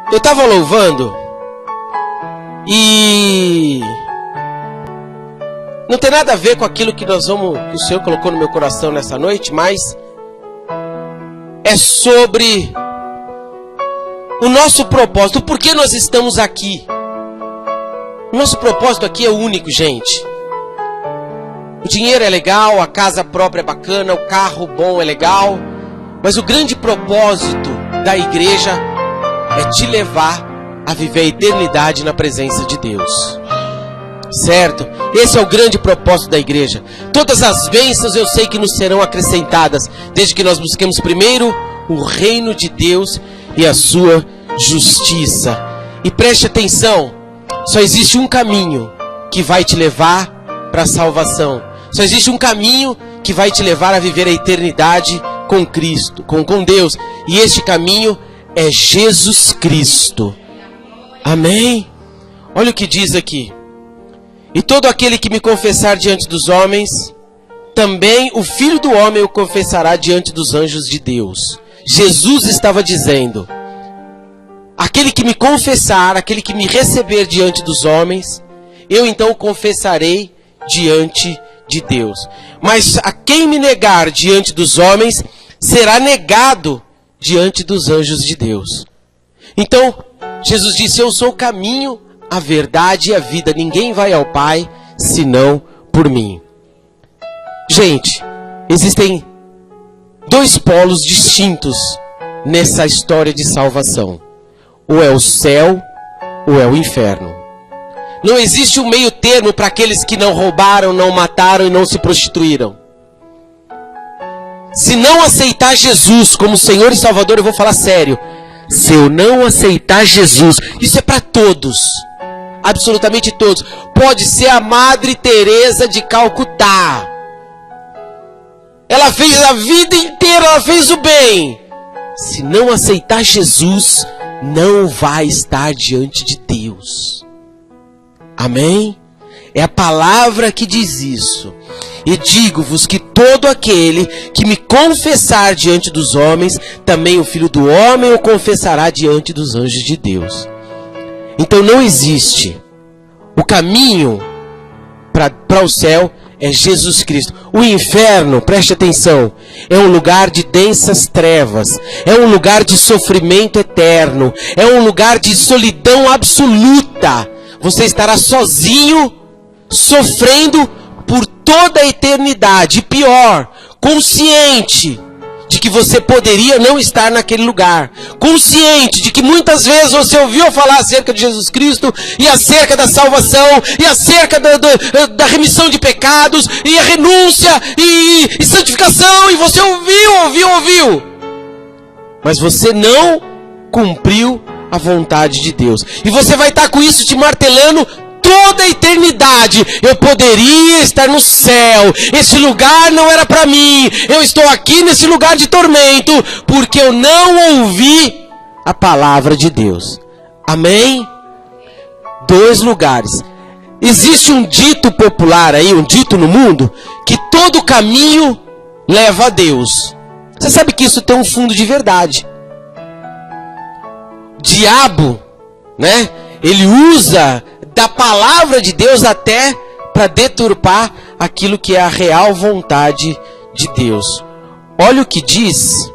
Eu estava louvando e não tem nada a ver com aquilo que que o Senhor colocou no meu coração nessa noite, mas é sobre o nosso propósito, por que nós estamos aqui. O nosso propósito aqui é único, gente. O dinheiro é legal, a casa própria é bacana, o carro bom é legal, mas o grande propósito da igreja é te levar a viver a eternidade na presença de Deus. Certo? Esse é o grande propósito da igreja. Todas as bênçãos eu sei que nos serão acrescentadas, desde que nós busquemos primeiro o reino de Deus e a sua justiça. E preste atenção, só existe um caminho que vai te levar para a salvação. Só existe um caminho que vai te levar a viver a eternidade com Cristo, com Deus. E este caminho é Jesus Cristo. Amém? Olha o que diz aqui. E todo aquele que me confessar diante dos homens, também o Filho do Homem o confessará diante dos anjos de Deus. Jesus estava dizendo: aquele que me confessar, aquele que me receber diante dos homens, eu então o confessarei diante de Deus. Mas a quem me negar diante dos homens, será negado diante dos anjos de Deus. Então, Jesus disse: eu sou o caminho, a verdade e a vida. Ninguém vai ao Pai, senão por mim. Gente, existem dois polos distintos nessa história de salvação. Ou é o céu, ou é o inferno. Não existe um meio termo para aqueles que não roubaram, não mataram e não se prostituíram. Se não aceitar Jesus como Senhor e Salvador, eu vou falar sério. Se eu não aceitar Jesus, isso é para todos. Absolutamente todos. Pode ser a Madre Teresa de Calcutá. Ela fez a vida inteira, ela fez o bem. Se não aceitar Jesus, não vai estar diante de Deus. Amém? É a palavra que diz isso. E digo-vos que todo aquele que me confessar diante dos homens, também o Filho do Homem o confessará diante dos anjos de Deus. Então não existe. O caminho para o céu é Jesus Cristo. O inferno, preste atenção, é um lugar de densas trevas. É um lugar de sofrimento eterno. É um lugar de solidão absoluta. Você estará sozinho, sofrendo por toda a eternidade. E pior, consciente de que você poderia não estar naquele lugar. Consciente de que muitas vezes você ouviu falar acerca de Jesus Cristo, e acerca da salvação, e acerca da remissão de pecados, e a renúncia, e santificação, e você ouviu. Mas você não cumpriu a vontade de Deus. E você vai estar com isso te martelando toda a eternidade. Eu poderia estar no céu. Esse lugar não era para mim. Eu estou aqui nesse lugar de tormento porque eu não ouvi a palavra de Deus. Amém? Dois lugares. Existe um dito popular aí, um dito no mundo, que todo caminho leva a Deus. Você sabe que isso tem um fundo de verdade. Diabo, né? Ele usa da palavra de Deus até para deturpar aquilo que é a real vontade de Deus. Olha o que diz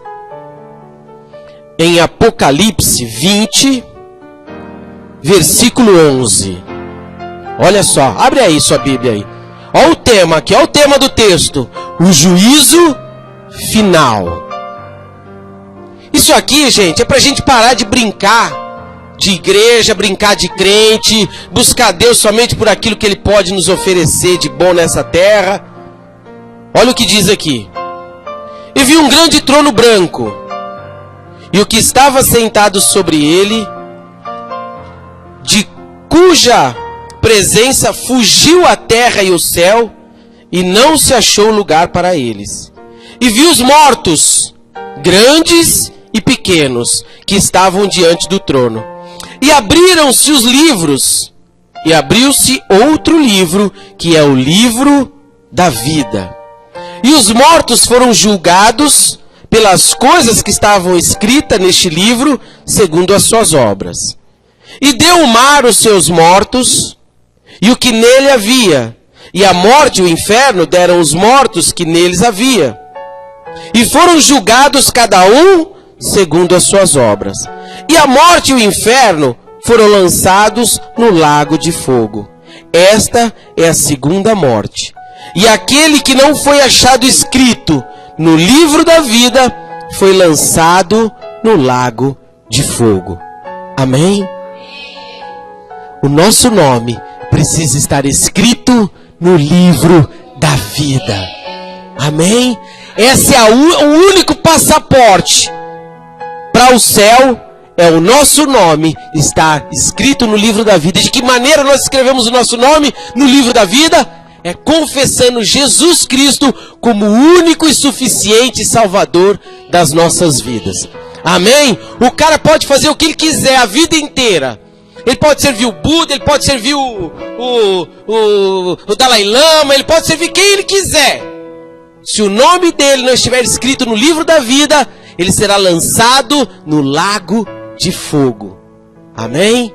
em Apocalipse 20, versículo 11. Olha só, abre aí sua Bíblia aí. Olha o tema aqui, olha o tema do texto. O juízo final. Isso aqui, gente, é para a gente parar de brincar de igreja, brincar de crente, buscar Deus somente por aquilo que Ele pode nos oferecer de bom nessa terra. Olha o que diz aqui. E vi um grande trono branco, e o que estava sentado sobre ele, de cuja presença fugiu a terra e o céu, e não se achou lugar para eles. E vi os mortos, grandes e pequenos, que estavam diante do trono. E abriram-se os livros, e abriu-se outro livro, que é o livro da vida. E os mortos foram julgados pelas coisas que estavam escritas neste livro, segundo as suas obras. E deu o mar os seus mortos, e o que nele havia, e a morte e o inferno deram os mortos que neles havia. E foram julgados cada um segundo as suas obras. E a morte e o inferno foram lançados no lago de fogo. Esta é a segunda morte. E aquele que não foi achado escrito no livro da vida foi lançado no lago de fogo. Amém? O nosso nome precisa estar escrito no livro da vida. Amém? Esse é o único passaporte para o céu, é o nosso nome estar escrito no livro da vida. De que maneira nós escrevemos o nosso nome no livro da vida? É confessando Jesus Cristo como o único e suficiente Salvador das nossas vidas. Amém? O cara pode fazer o que ele quiser a vida inteira. Ele pode servir o Buda, ele pode servir o Dalai Lama, ele pode servir quem ele quiser. Se o nome dele não estiver escrito no livro da vida, ele será lançado no lago de fogo. Amém?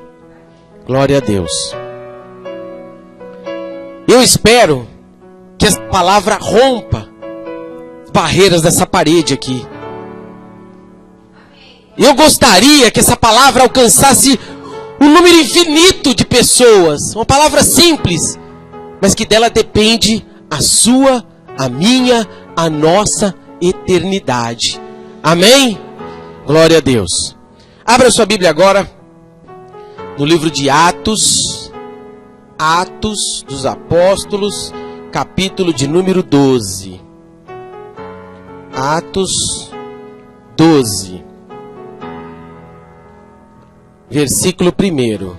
Glória a Deus. Eu espero que essa palavra rompa as barreiras dessa parede aqui. Eu gostaria que essa palavra alcançasse um número infinito de pessoas. Uma palavra simples, mas que dela depende a sua, a minha, a nossa eternidade. Amém? Glória a Deus. Abra sua Bíblia agora no livro de Atos. Atos dos Apóstolos, capítulo de número 12. Atos 12. Versículo 1.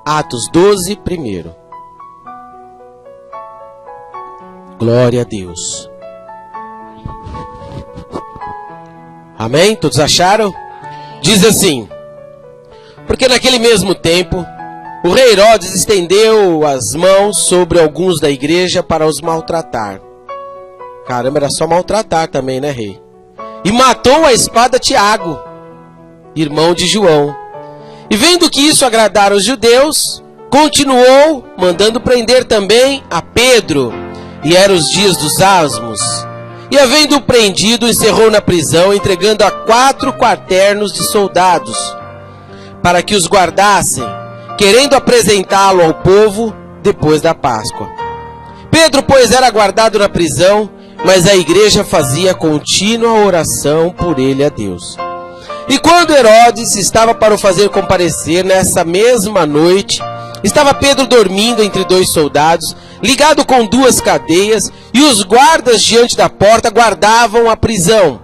Atos 12, 1. Glória a Deus. Amém? Todos acharam? Diz assim: porque naquele mesmo tempo, o rei Herodes estendeu as mãos sobre alguns da igreja para os maltratar. Caramba, era só maltratar também, né, rei? E matou a espada Tiago, irmão de João. E vendo que isso agradara os judeus, continuou mandando prender também a Pedro. E eram os dias dos asmos. E havendo-o prendido, encerrou na prisão, entregando a 4 quaternos de soldados, para que os guardassem, querendo apresentá-lo ao povo depois da Páscoa. Pedro, pois, era guardado na prisão, mas a igreja fazia contínua oração por ele a Deus. E quando Herodes estava para o fazer comparecer, nessa mesma noite, estava Pedro dormindo entre 2 soldados, ligado com 2 cadeias, e os guardas diante da porta guardavam a prisão.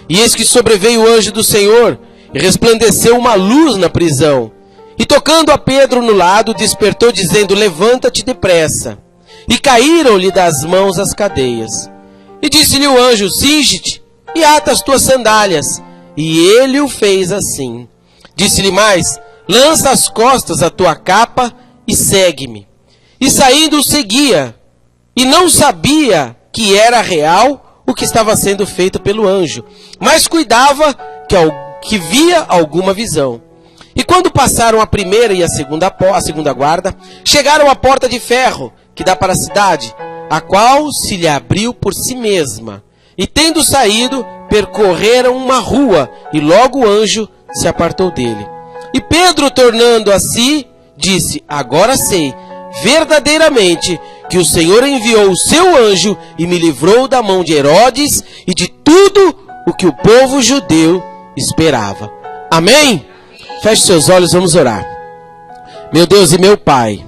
E eis que sobreveio o anjo do Senhor, e resplandeceu uma luz na prisão. E tocando a Pedro no lado, despertou, dizendo: levanta-te depressa. E caíram-lhe das mãos as cadeias. E disse-lhe o anjo: cinge-te e ata as tuas sandálias. E ele o fez assim. Disse-lhe mais: lança às costas a tua capa e segue-me. E saindo o seguia, e não sabia que era real o que estava sendo feito pelo anjo, mas cuidava que via alguma visão. E quando passaram a primeira e a segunda guarda, chegaram à porta de ferro, que dá para a cidade, a qual se lhe abriu por si mesma. E tendo saído, percorreram uma rua, e logo o anjo se apartou dele. E Pedro, tornando a si, disse: agora sei verdadeiramente que o Senhor enviou o seu anjo e me livrou da mão de Herodes e de tudo o que o povo judeu esperava. Amém? Feche seus olhos, vamos orar. Meu Deus e meu Pai,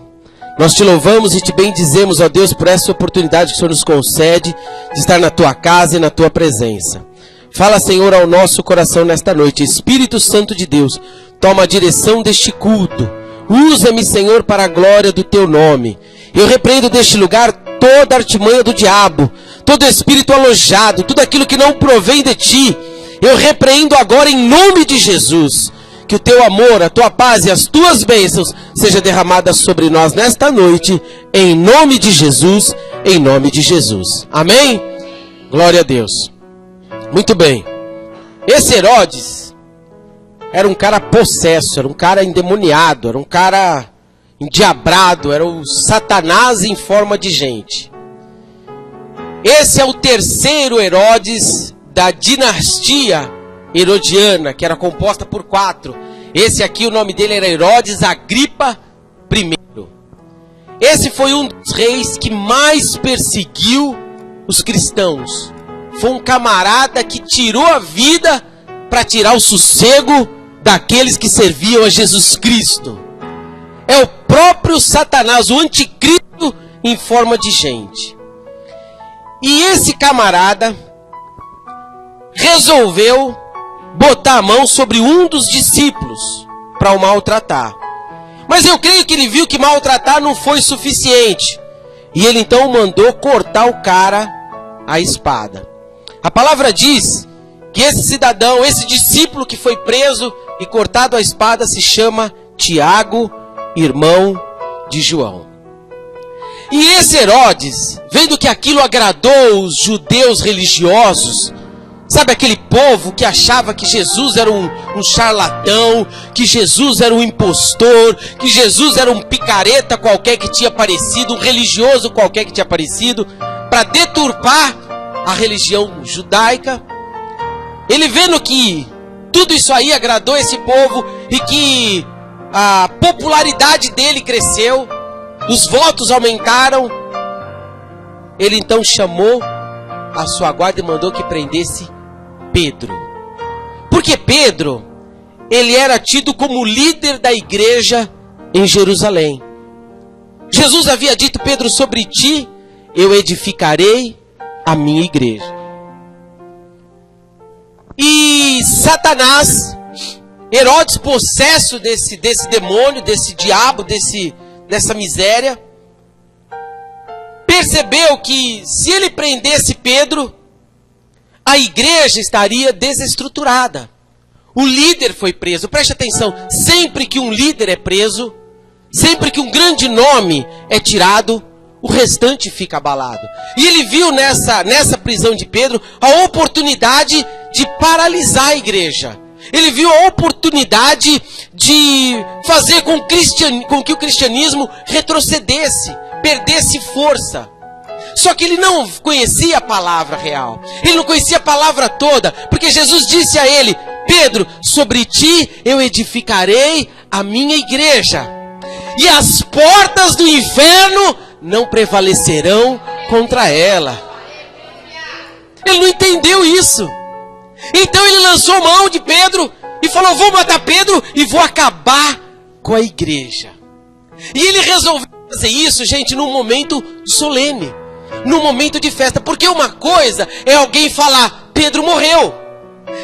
nós te louvamos e te bendizemos, ó Deus, por essa oportunidade que o Senhor nos concede de estar na tua casa e na tua presença. Fala, Senhor, ao nosso coração nesta noite. Espírito Santo de Deus, toma a direção deste culto. Usa-me, Senhor, para a glória do teu nome. Eu repreendo deste lugar toda a artimanha do diabo, todo espírito alojado, tudo aquilo que não provém de ti. Eu repreendo agora em nome de Jesus. Que o teu amor, a tua paz e as tuas bênçãos seja derramadas sobre nós nesta noite, em nome de Jesus, em nome de Jesus. Amém? Glória a Deus. Muito bem. Esse Herodes era um cara possesso, era um cara endemoniado, era um cara endiabrado, era o Satanás em forma de gente. Esse é o terceiro Herodes da dinastia herodiana, que era composta por 4. Esse aqui, o nome dele era Herodes Agripa I. Esse foi um dos reis que mais perseguiu os cristãos. Foi um camarada que tirou a vida para tirar o sossego daqueles que serviam a Jesus Cristo. É o próprio Satanás, o anticristo em forma de gente. E esse camarada resolveu botar a mão sobre um dos discípulos para o maltratar. Mas eu creio que ele viu que maltratar não foi suficiente. E ele então mandou cortar o cara à espada. A palavra diz que esse cidadão, esse discípulo que foi preso e cortado à espada se chama Tiago, irmão de João. E esse Herodes, vendo que aquilo agradou os judeus religiosos, sabe aquele povo que achava que Jesus era um charlatão, que Jesus era um impostor, que Jesus era um picareta qualquer que tinha aparecido, um religioso qualquer que tinha aparecido, para deturpar a religião judaica. Ele vendo que tudo isso aí agradou esse povo e que a popularidade dele cresceu, os votos aumentaram, ele então chamou a sua guarda e mandou que prendesse Pedro. Porque Pedro, ele era tido como líder da igreja em Jerusalém. Jesus havia dito: Pedro, sobre ti eu edificarei a minha igreja. E Satanás, Herodes, possesso desse demônio, desse diabo, dessa miséria, percebeu que se ele prendesse Pedro, a igreja estaria desestruturada. O líder foi preso. Preste atenção, sempre que um líder é preso, sempre que um grande nome é tirado, o restante fica abalado. E ele viu nessa prisão de Pedro a oportunidade de paralisar a igreja. Ele viu a oportunidade de fazer com que o cristianismo retrocedesse, perdesse força. Só que ele não conhecia a palavra real. Ele não conhecia a palavra toda. Porque Jesus disse a ele: Pedro, sobre ti eu edificarei a minha igreja. E as portas do inferno não prevalecerão contra ela. Ele não entendeu isso. Então ele lançou mão de Pedro e falou: vou matar Pedro e vou acabar com a igreja. E ele resolveu fazer isso, gente, num momento solene, num momento de festa. Porque uma coisa é alguém falar: Pedro morreu.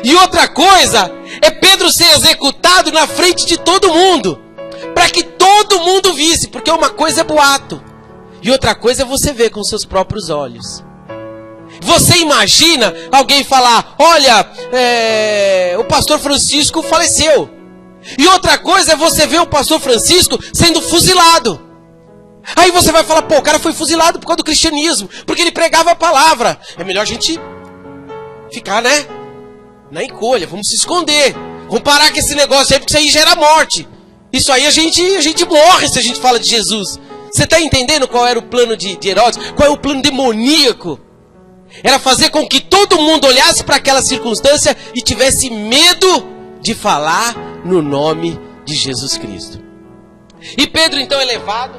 E outra coisa é Pedro ser executado na frente de todo mundo, para que todo mundo visse. Porque uma coisa é boato e outra coisa é você ver com seus próprios olhos. Você imagina alguém falar: olha, o pastor Francisco faleceu. E outra coisa é você ver o pastor Francisco sendo fuzilado. Aí você vai falar: pô, o cara foi fuzilado por causa do cristianismo, porque ele pregava a palavra. É melhor a gente ficar, né, na encolha, vamos se esconder. Vamos parar com esse negócio aí, porque isso aí gera morte. Isso aí a gente morre se a gente fala de Jesus. Você está entendendo qual era o plano de Herodes? Qual é o plano demoníaco? Era fazer com que todo mundo olhasse para aquela circunstância e tivesse medo de falar no nome de Jesus Cristo. E Pedro então é levado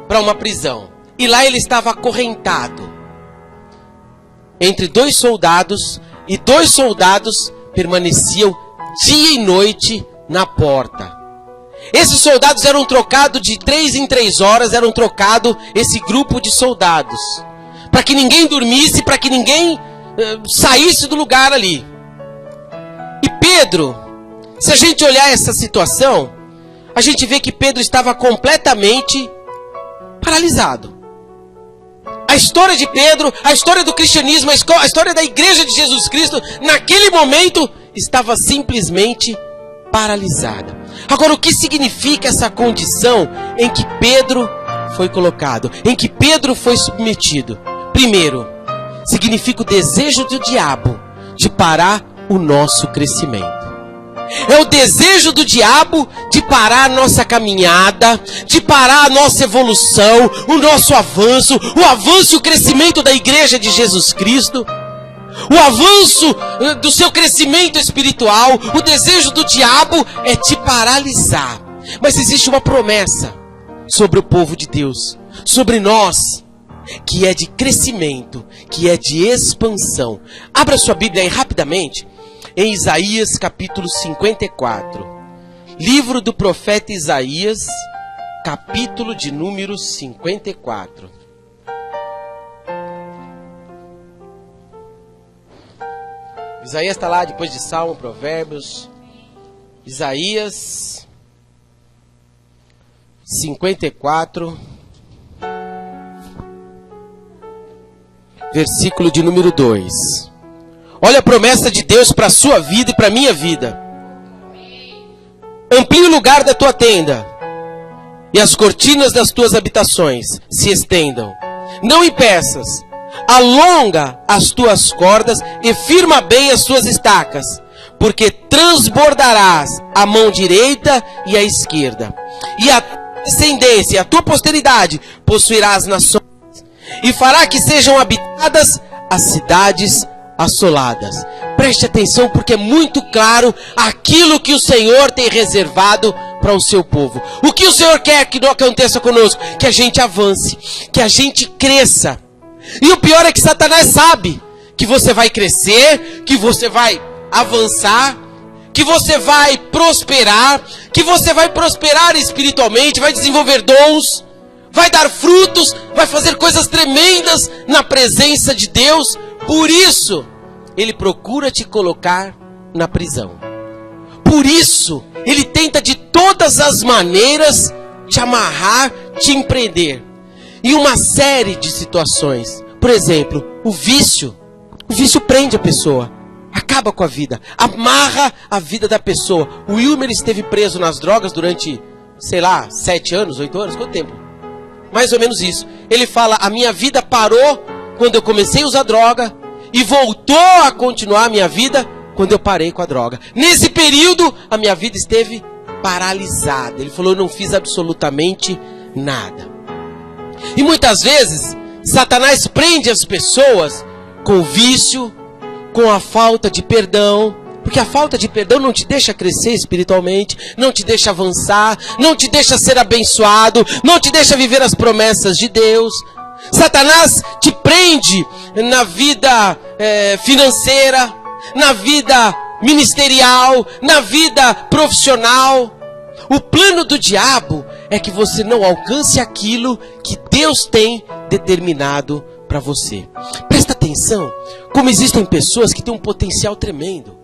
para uma prisão. E lá ele estava acorrentado entre 2 soldados. E 2 soldados permaneciam dia e noite na porta. Esses soldados eram trocados de 3 em 3 horas. Eram trocados esse grupo de soldados, para que ninguém dormisse, para que ninguém saísse do lugar ali. E Pedro, se a gente olhar essa situação, a gente vê que Pedro estava completamente paralisado. A história de Pedro, a história do cristianismo, a história da igreja de Jesus Cristo, naquele momento, estava simplesmente paralisada. Agora, o que significa essa condição em que Pedro foi colocado, em que Pedro foi submetido? Primeiro, significa o desejo do diabo de parar o nosso crescimento. É o desejo do diabo de parar a nossa caminhada, de parar a nossa evolução, o nosso avanço, o avanço e o crescimento da igreja de Jesus Cristo, o avanço do seu crescimento espiritual. O desejo do diabo é te paralisar. Mas existe uma promessa sobre o povo de Deus, sobre nós, que é de crescimento, que é de expansão. Abra sua Bíblia aí rapidamente, em Isaías capítulo 54. Livro do profeta Isaías, capítulo de número 54. Isaías está lá depois de Salmo, Provérbios. Isaías 54, versículo de número 2. Olha a promessa de Deus para a sua vida e para a minha vida. Amplie o lugar da tua tenda, e as cortinas das tuas habitações se estendam. Não impeças, alonga as tuas cordas e firma bem as tuas estacas, porque transbordarás a mão direita e a esquerda, e a descendência, a tua posteridade, possuirá as nações, e fará que sejam habitadas as cidades assoladas. Preste atenção, porque é muito claro aquilo que o Senhor tem reservado para o seu povo. O que o Senhor quer que não aconteça conosco? Que a gente avance, que a gente cresça. E o pior é que Satanás sabe que você vai crescer, que você vai avançar, que você vai prosperar espiritualmente, vai desenvolver dons, vai dar frutos, vai fazer coisas tremendas na presença de Deus. Por isso, ele procura te colocar na prisão. Por isso, ele tenta de todas as maneiras te amarrar, te empreender em uma série de situações. Por exemplo, o vício. O vício prende a pessoa, acaba com a vida, amarra a vida da pessoa. O Wilmer esteve preso nas drogas durante, 7 anos, 8 anos, quanto tempo? Mais ou menos isso. Ele fala, a minha vida parou quando eu comecei a usar droga, e voltou a continuar a minha vida quando eu parei com a droga. Nesse período, a minha vida esteve paralisada. Ele falou, eu não fiz absolutamente nada. E muitas vezes, Satanás prende as pessoas com o vício, com a falta de perdão, porque a falta de perdão não te deixa crescer espiritualmente, não te deixa avançar, não te deixa ser abençoado, não te deixa viver as promessas de Deus. Satanás te prende na vida financeira, na vida ministerial, na vida profissional. O plano do diabo é que você não alcance aquilo que Deus tem determinado para você. Presta atenção, como existem pessoas que têm um potencial tremendo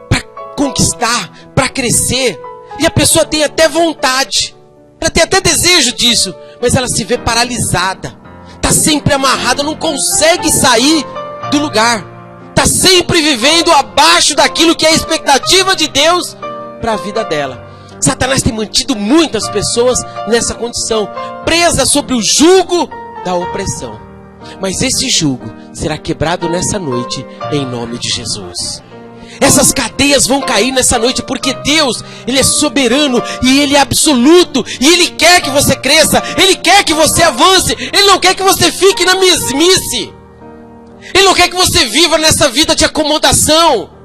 para conquistar, para crescer, e a pessoa tem até vontade, ela tem até desejo disso, mas ela se vê paralisada, está sempre amarrada, não consegue sair do lugar, está sempre vivendo abaixo daquilo que é a expectativa de Deus para a vida dela. Satanás tem mantido muitas pessoas nessa condição, presas sobre o jugo da opressão. Mas esse jugo será quebrado nessa noite, em nome de Jesus. Essas cadeias vão cair nessa noite, porque Deus, Ele é soberano e Ele é absoluto, e Ele quer que você cresça, Ele quer que você avance, Ele não quer que você fique na mesmice, Ele não quer que você viva nessa vida de acomodação.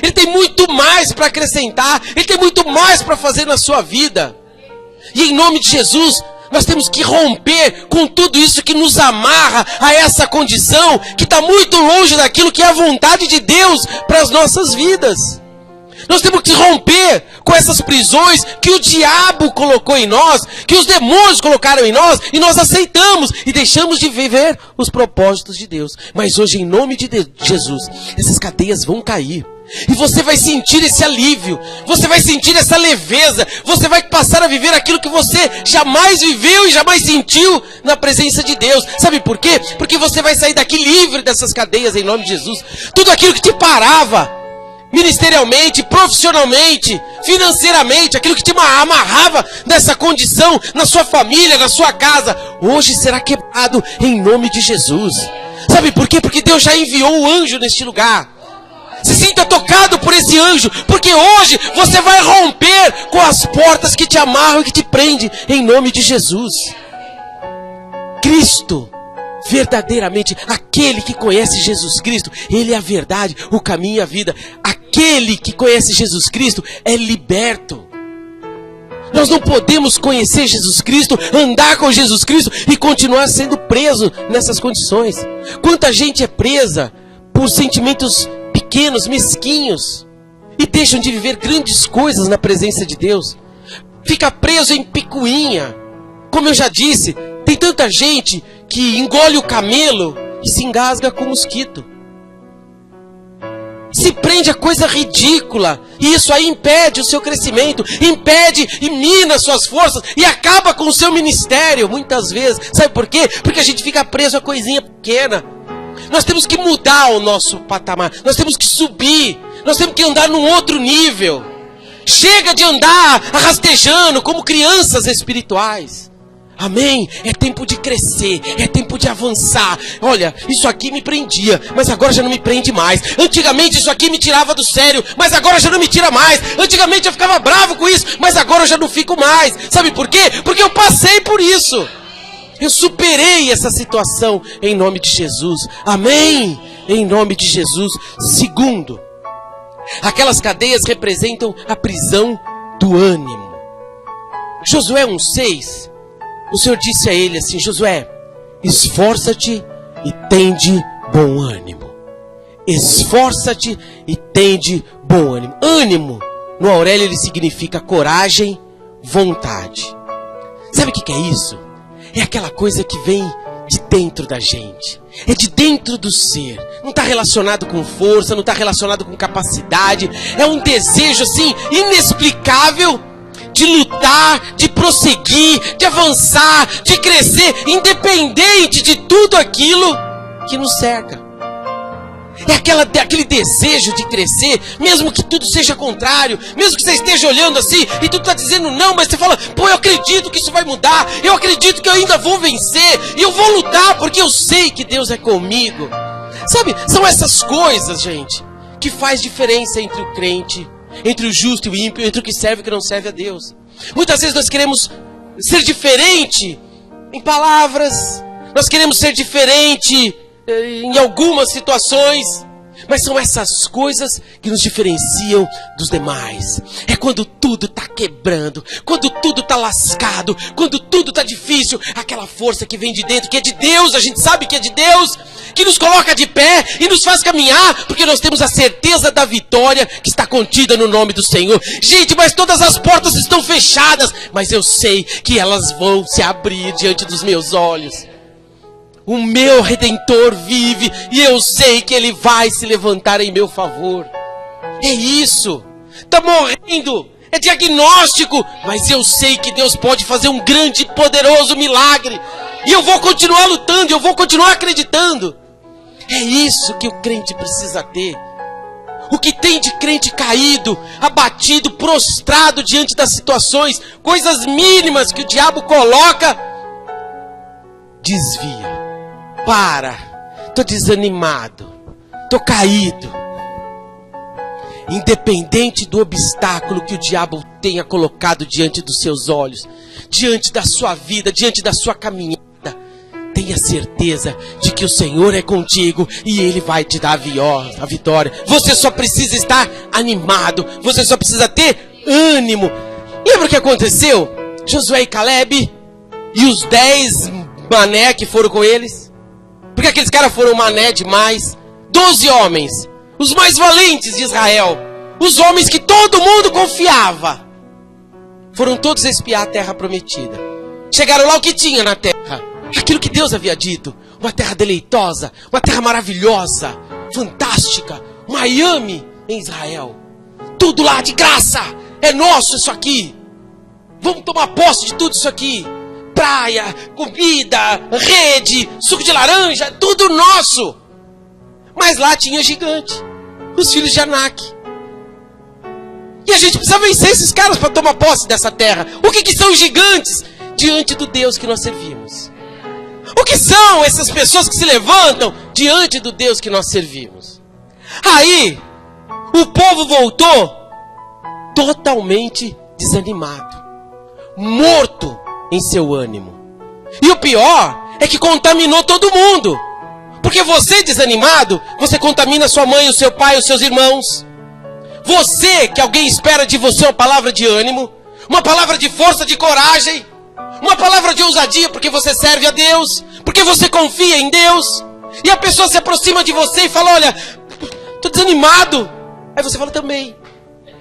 Ele tem muito mais para acrescentar, Ele tem muito mais para fazer na sua vida. E em nome de Jesus, nós temos que romper com tudo isso que nos amarra a essa condição que está muito longe daquilo que é a vontade de Deus para as nossas vidas. Nós temos que romper com essas prisões que o diabo colocou em nós, que os demônios colocaram em nós, e nós aceitamos e deixamos de viver os propósitos de Deus. Mas hoje, em nome de Jesus, essas cadeias vão cair. E você vai sentir esse alívio, você vai sentir essa leveza, você vai passar a viver aquilo que você jamais viveu e jamais sentiu na presença de Deus. Sabe por quê? Porque você vai sair daqui livre dessas cadeias em nome de Jesus. Tudo aquilo que te parava, ministerialmente, profissionalmente, financeiramente, aquilo que te amarrava nessa condição, na sua família, na sua casa, hoje será quebrado em nome de Jesus. Sabe por quê? Porque Deus já enviou o anjo neste lugar. Se sinta tocado por esse anjo, porque hoje você vai romper com as portas que te amarram e que te prendem, em nome de Jesus. Cristo, verdadeiramente, aquele que conhece Jesus Cristo, Ele é a verdade, o caminho e a vida. Aquele que conhece Jesus Cristo é liberto. Nós não podemos conhecer Jesus Cristo, andar com Jesus Cristo e continuar sendo preso nessas condições. Quanta gente é presa por sentimentos pequenos, mesquinhos, e deixam de viver grandes coisas na presença de Deus. Fica preso em picuinha. Como eu já disse, tem tanta gente que engole o camelo e se engasga com o mosquito. Se prende a coisa ridícula, e isso aí impede o seu crescimento, impede e mina suas forças, e acaba com o seu ministério, muitas vezes. Sabe por quê? Porque a gente fica preso a coisinha pequena. Nós temos que mudar o nosso patamar, nós temos que subir, nós temos que andar num outro nível. Chega de andar rastejando como crianças espirituais. Amém? É tempo de crescer, é tempo de avançar. Olha, isso aqui me prendia, mas agora já não me prende mais. Antigamente isso aqui me tirava do sério, mas agora já não me tira mais. Antigamente eu ficava bravo com isso, mas agora eu já não fico mais. Sabe por quê? Porque eu passei por isso. Eu superei essa situação em nome de Jesus. Amém? Em nome de Jesus. Segundo, aquelas cadeias representam a prisão do ânimo. Josué 1:6, o Senhor disse a ele assim: Josué, esforça-te e tende bom ânimo. Esforça-te e tende bom ânimo. Ânimo, no Aurélio, ele significa coragem, vontade. Sabe o que é isso? É aquela coisa que vem de dentro da gente. É de dentro do ser. Não está relacionado com força, não está relacionado com capacidade. É um desejo assim inexplicável de lutar, de prosseguir, de avançar, de crescer, independente de tudo aquilo que nos cerca. É aquele desejo de crescer, mesmo que tudo seja contrário, mesmo que você esteja olhando assim e tudo está dizendo não, mas você fala: pô, eu acredito que isso vai mudar, eu acredito que eu ainda vou vencer, e eu vou lutar porque eu sei que Deus é comigo. Sabe, são essas coisas, gente, que faz diferença entre o crente, entre o justo e o ímpio, entre o que serve e o que não serve a Deus. Muitas vezes nós queremos ser diferente em palavras, nós queremos ser diferente em algumas situações, mas são essas coisas que nos diferenciam dos demais. É quando tudo está quebrando, quando tudo está lascado, quando tudo está difícil, aquela força que vem de dentro, que é de Deus, a gente sabe que é de Deus, que nos coloca de pé e nos faz caminhar, porque nós temos a certeza da vitória que está contida no nome do Senhor. Gente, mas todas as portas estão fechadas, mas eu sei que elas vão se abrir diante dos meus olhos. O meu Redentor vive e eu sei que Ele vai se levantar em meu favor. É isso. Está morrendo, é diagnóstico, mas eu sei que Deus pode fazer um grande e poderoso milagre. E eu vou continuar lutando, eu vou continuar acreditando. É isso que o crente precisa ter. O que tem de crente caído, abatido, prostrado diante das situações, coisas mínimas que o diabo coloca, desvia. Para, estou desanimado, estou caído. Independente do obstáculo que o diabo tenha colocado diante dos seus olhos, diante da sua vida, diante da sua caminhada, tenha certeza de que o Senhor é contigo e Ele vai te dar a vitória. Você só precisa estar animado, você só precisa ter ânimo. Lembra o que aconteceu? Josué e Caleb e os 10 mané que foram com eles? Porque aqueles caras foram mané demais. 12 homens, os mais valentes de Israel, os homens que todo mundo confiava, foram todos espiar a terra prometida. Chegaram lá, o que tinha na terra? Aquilo que Deus havia dito. Uma terra deleitosa, uma terra maravilhosa, fantástica, Miami em Israel. Tudo lá de graça, é nosso isso aqui. Vamos tomar posse de tudo isso aqui. Praia, comida, rede, suco de laranja, tudo nosso. Mas lá tinha gigante, os filhos de Anak. E a gente precisa vencer esses caras para tomar posse dessa terra. O que são gigantes diante do Deus que nós servimos? O que são essas pessoas que se levantam diante do Deus que nós servimos? Aí, o povo voltou totalmente desanimado, morto em seu ânimo. E o pior é que contaminou todo mundo. Porque você desanimado, você contamina sua mãe, o seu pai, os seus irmãos. Você, que alguém espera de você uma palavra de ânimo, uma palavra de força, de coragem, uma palavra de ousadia, porque você serve a Deus, porque você confia em Deus. E a pessoa se aproxima de você e fala, olha, estou desanimado. Aí você fala, também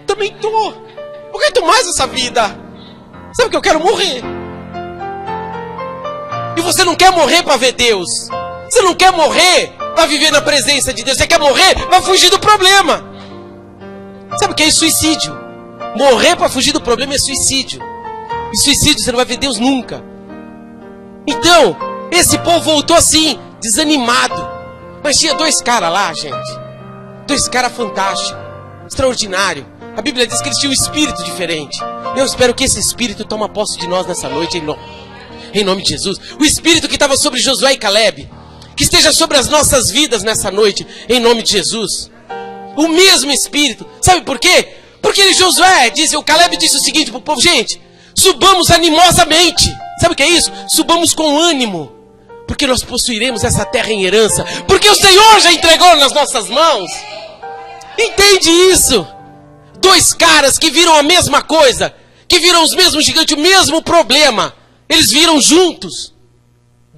estou. Não aguento mais essa vida. Sabe que eu quero morrer. E você não quer morrer para ver Deus. Você não quer morrer para viver na presença de Deus. Você quer morrer para fugir do problema. Sabe o que é suicídio? Morrer para fugir do problema é suicídio. E suicídio você não vai ver Deus nunca. Então, esse povo voltou assim, desanimado. Mas tinha 2 caras lá, gente. 2 caras fantásticos, extraordinários. A Bíblia diz que eles tinham um espírito diferente. Eu espero que esse espírito tome posse de nós nessa noite, em nome de Jesus. O espírito que estava sobre Josué e Caleb, que esteja sobre as nossas vidas nessa noite, em nome de Jesus. O mesmo espírito. Sabe por quê? Porque Josué disse, o Caleb disse o seguinte para o povo, gente, subamos animosamente. Sabe o que é isso? Subamos com ânimo, porque nós possuiremos essa terra em herança, porque o Senhor já entregou nas nossas mãos. Entende isso? 2 caras que viram a mesma coisa, que viram os mesmos gigantes, o mesmo problema, eles viram juntos.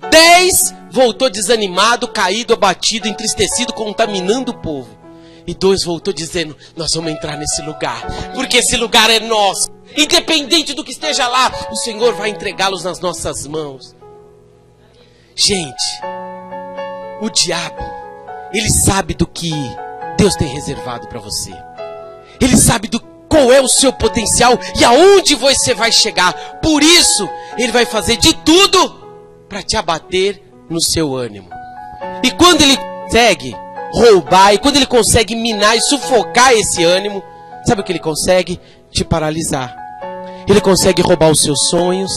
10 voltou desanimado, caído, abatido, entristecido, contaminando o povo. E 2 voltou dizendo, nós vamos entrar nesse lugar, porque esse lugar é nosso. Independente do que esteja lá, o Senhor vai entregá-los nas nossas mãos. Gente, o diabo, ele sabe do que Deus tem reservado para você. Ele sabe qual é o seu potencial e aonde você vai chegar. Por isso, ele vai fazer de tudo para te abater no seu ânimo. E quando ele consegue roubar, e quando ele consegue minar e sufocar esse ânimo, sabe o que ele consegue? Te paralisar. Ele consegue roubar os seus sonhos,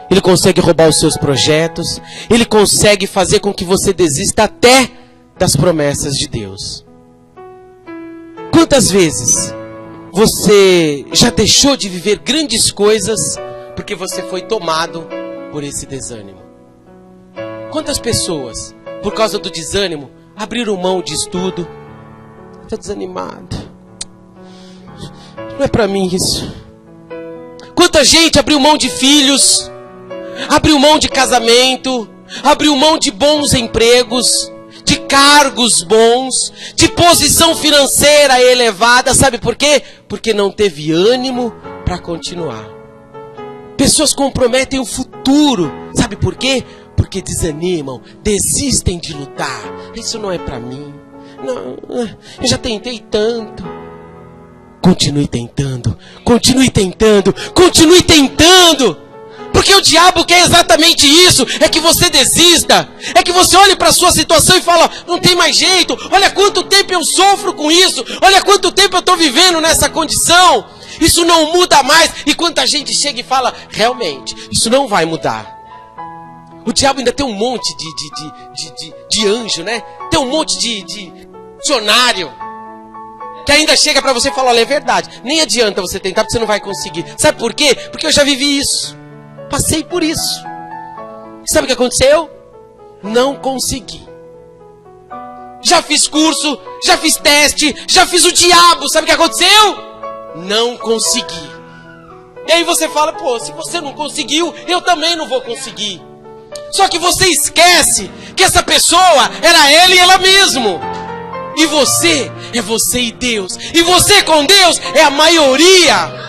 ele consegue roubar os seus projetos, ele consegue fazer com que você desista até das promessas de Deus. Quantas vezes você já deixou de viver grandes coisas porque você foi tomado por esse desânimo? Quantas pessoas, por causa do desânimo, abriram mão de estudo? Estou desanimado. Não é para mim isso. Quanta gente abriu mão de filhos, abriu mão de casamento, abriu mão de bons empregos, de cargos bons, de posição financeira elevada. Sabe por quê? Porque não teve ânimo para continuar. Pessoas comprometem o futuro. Sabe por quê? Porque desanimam, desistem de lutar. Isso não é para mim. Não, eu já tentei tanto. Continue tentando, continue tentando, continue tentando. Porque o diabo quer exatamente isso. É que você desista. É que você olhe para a sua situação e fala, não tem mais jeito. Olha quanto tempo eu sofro com isso. Olha quanto tempo eu estou vivendo nessa condição. Isso não muda mais. E quanta gente chega e fala, realmente, isso não vai mudar. O diabo ainda tem um monte de anjo, né? Tem um monte de funcionário que ainda chega para você e fala, olha, é verdade. Nem adianta você tentar, porque você não vai conseguir. Sabe por quê? Porque eu já vivi isso. Passei por isso. Sabe o que aconteceu? Não consegui. Já fiz curso, já fiz teste, já fiz o diabo. Sabe o que aconteceu? Não consegui. E aí você fala, pô, se você não conseguiu, eu também não vou conseguir. Só que você esquece que essa pessoa era ela e ela mesmo. E você é você e Deus. E você com Deus é a maioria.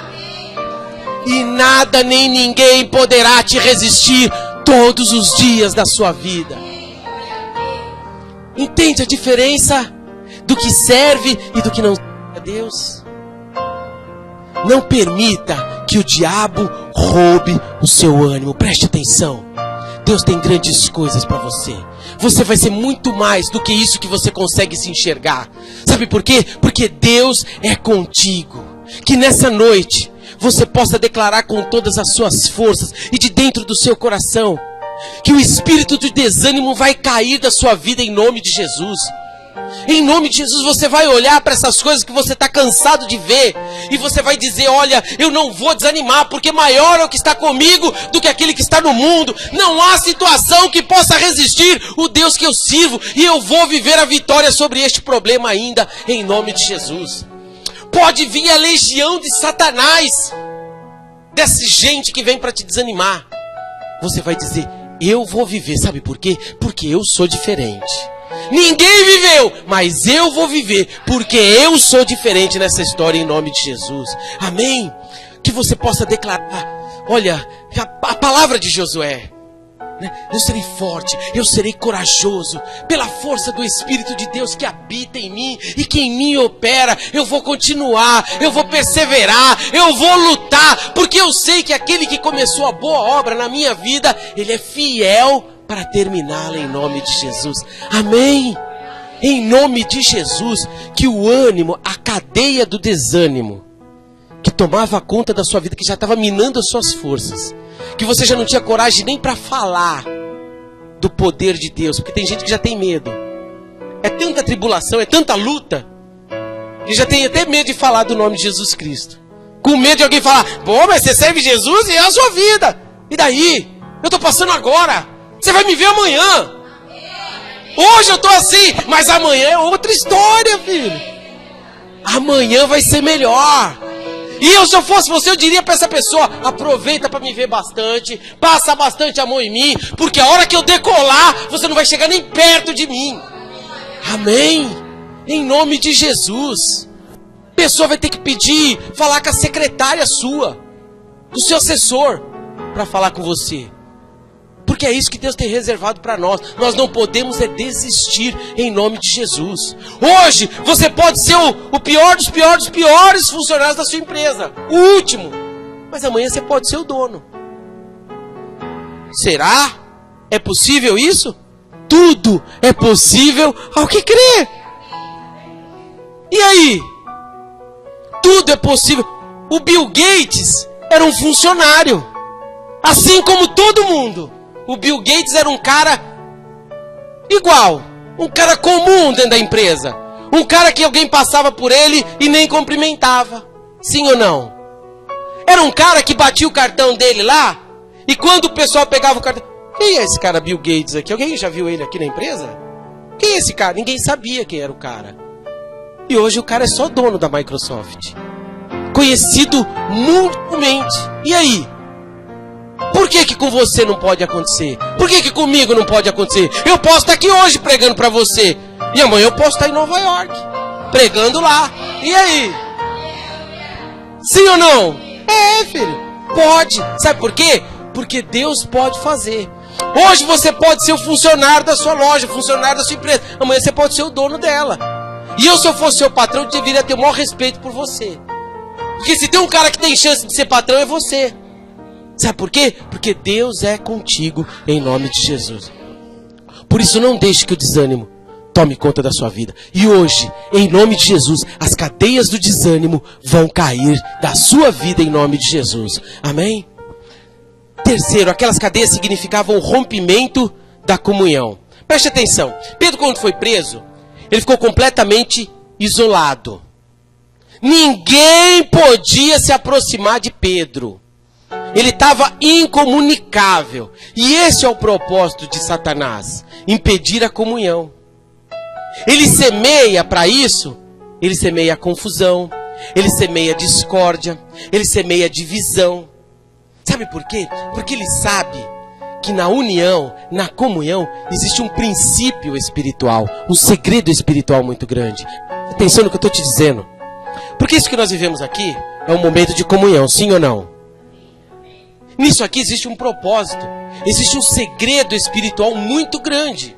E nada nem ninguém poderá te resistir todos os dias da sua vida. Entende a diferença do que serve e do que não serve a Deus? Não permita que o diabo roube o seu ânimo. Preste atenção. Deus tem grandes coisas para você. Você vai ser muito mais do que isso que você consegue se enxergar. Sabe por quê? Porque Deus é contigo. Que nessa noite você possa declarar com todas as suas forças e de dentro do seu coração, que o espírito de desânimo vai cair da sua vida em nome de Jesus. Em nome de Jesus, você vai olhar para essas coisas que você está cansado de ver e você vai dizer, olha, eu não vou desanimar, porque maior é o que está comigo do que aquele que está no mundo. Não há situação que possa resistir o Deus que eu sirvo, e eu vou viver a vitória sobre este problema ainda, em nome de Jesus. Pode vir a legião de Satanás, dessa gente que vem para te desanimar. Você vai dizer, eu vou viver, sabe por quê? Porque eu sou diferente. Ninguém viveu, mas eu vou viver, porque eu sou diferente nessa história, em nome de Jesus. Amém? Que você possa declarar, olha, a palavra de Josué, né? Eu serei forte, eu serei corajoso, pela força do Espírito de Deus que habita em mim e que em mim opera. Eu vou continuar, eu vou perseverar, eu vou lutar, porque eu sei que aquele que começou a boa obra na minha vida, ele é fiel para terminá-la, em nome de Jesus. Amém? Em nome de Jesus, que o ânimo, a cadeia do desânimo, que tomava conta da sua vida, que já estava minando as suas forças, que você já não tinha coragem nem para falar do poder de Deus, porque tem gente que já tem medo. É tanta tribulação, é tanta luta, que já tem até medo de falar do nome de Jesus Cristo. Com medo de alguém falar, bom, mas você serve Jesus e é a sua vida. E daí? Eu estou passando agora. Você vai me ver amanhã. Hoje eu estou assim, mas amanhã é outra história, filho. Amanhã vai ser melhor. E eu, se eu fosse você, eu diria para essa pessoa, aproveita para me ver bastante, passa bastante amor em mim, porque a hora que eu decolar, você não vai chegar nem perto de mim. Amém? Em nome de Jesus. A pessoa vai ter que pedir, falar com a secretária sua, do seu assessor, para falar com você. Porque é isso que Deus tem reservado para nós. Nós não podemos desistir, em nome de Jesus. Hoje você pode ser o pior dos piores funcionários da sua empresa, o último. Mas amanhã você pode ser o dono. Será? É possível isso? Tudo é possível ao que crê. E aí? Tudo é possível. O Bill Gates era um funcionário, assim como todo mundo. O Bill Gates era um cara igual, um cara comum dentro da empresa. Um cara que alguém passava por ele e nem cumprimentava. Sim ou não? Era um cara que batia o cartão dele lá, e quando o pessoal pegava o cartão... Quem é esse cara Bill Gates aqui? Alguém já viu ele aqui na empresa? Quem é esse cara? Ninguém sabia quem era o cara. E hoje o cara é só dono da Microsoft. Conhecido mundialmente. E aí? Por que com você não pode acontecer? Por que comigo não pode acontecer? Eu posso estar aqui hoje pregando para você, e amanhã eu posso estar em Nova York, pregando lá. E aí? Sim ou não? É, filho. Pode. Sabe por quê? Porque Deus pode fazer. Hoje você pode ser o funcionário da sua loja, funcionário da sua empresa. Amanhã você pode ser o dono dela. E eu, se eu fosse seu patrão, eu deveria ter o maior respeito por você. Porque se tem um cara que tem chance de ser patrão, é você. Sabe por quê? Porque Deus é contigo, em nome de Jesus. Por isso não deixe que o desânimo tome conta da sua vida. E hoje, em nome de Jesus, as cadeias do desânimo vão cair da sua vida, em nome de Jesus. Amém? Terceiro, aquelas cadeias significavam o rompimento da comunhão. Preste atenção. Pedro, quando foi preso, ele ficou completamente isolado. Ninguém podia se aproximar de Pedro. Ele estava incomunicável. E esse é o propósito de Satanás: impedir a comunhão. Ele semeia para isso, ele semeia confusão, ele semeia discórdia, ele semeia divisão. Sabe por quê? Porque ele sabe que na união, na comunhão, existe um princípio espiritual, um segredo espiritual muito grande. Atenção no que eu estou te dizendo. Porque isso que nós vivemos aqui é um momento de comunhão, sim ou não? Nisso aqui existe um propósito, existe um segredo espiritual muito grande,